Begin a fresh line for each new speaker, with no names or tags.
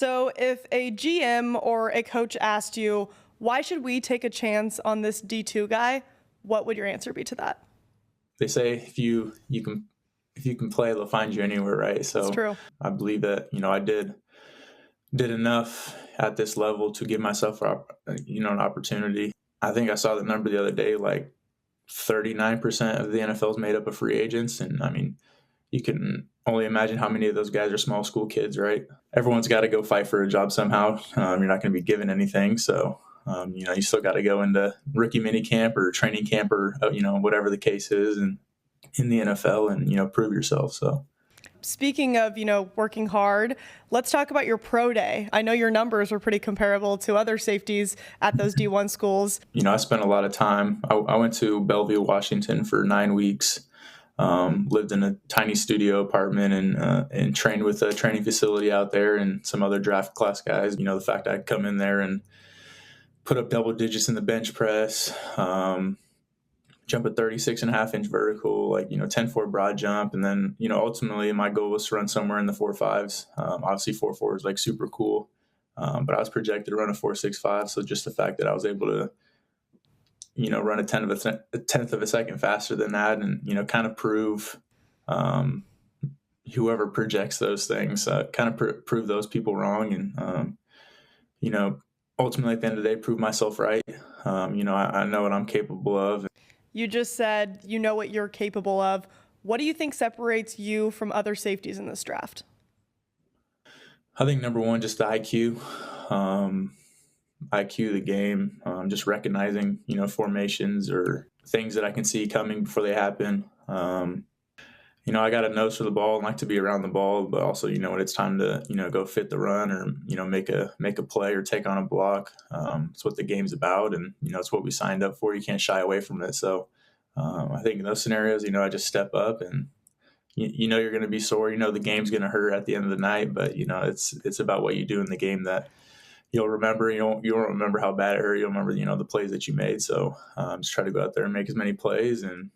So, if a GM or a coach asked you, why should we take a chance on this D2 guy? What would your answer be to that?
They say if you can play, they'll find you anywhere, right?
It's
So
true.
I believe that I did enough at this level to give myself an opportunity. I think I saw the number the other day, like 39% of the NFL is made up of free agents, and I mean, you can only imagine how many of those guys are small school kids, right? Everyone's got to go fight for a job somehow. You're not going to be given anything, so you still got to go into rookie mini camp or training camp or whatever the case is, and in the NFL, and prove yourself. So
Speaking of, working hard, let's talk about your pro day. I know your numbers were pretty comparable to other safeties at those D1 schools.
I spent a lot of time. I went to Bellevue, Washington for 9 weeks. Lived in a tiny studio apartment and trained with a training facility out there and some other draft class guys. The fact I'd come in there and put up double digits in the bench press, jump a 36.5-inch vertical, 10-4 broad jump. And then, ultimately my goal was to run somewhere in the 4.5s. Obviously 4.4 is like super cool. But I was projected to run a 4.65. So just the fact that I was able to, run a tenth of a second faster than that, and kind of prove whoever projects those things, prove those people wrong, and ultimately at the end of the day, prove myself right. I know what I'm capable of.
You just said you know what you're capable of. What do you think separates you from other safeties in this draft?
I think number one, just the IQ. IQ the game, just recognizing, formations or things that I can see coming before they happen. I got a nose for the ball and like to be around the ball, but also, when it's time to, go fit the run or, make a play or take on a block. It's what the game's about, and, it's what we signed up for. You can't shy away from it. So I think in those scenarios, I just step up, and you're going to be sore. The game's going to hurt at the end of the night, but it's about what you do in the game that you'll remember. You won't remember how bad it hurt. You'll remember, the plays that you made. So just try to go out there and make as many plays and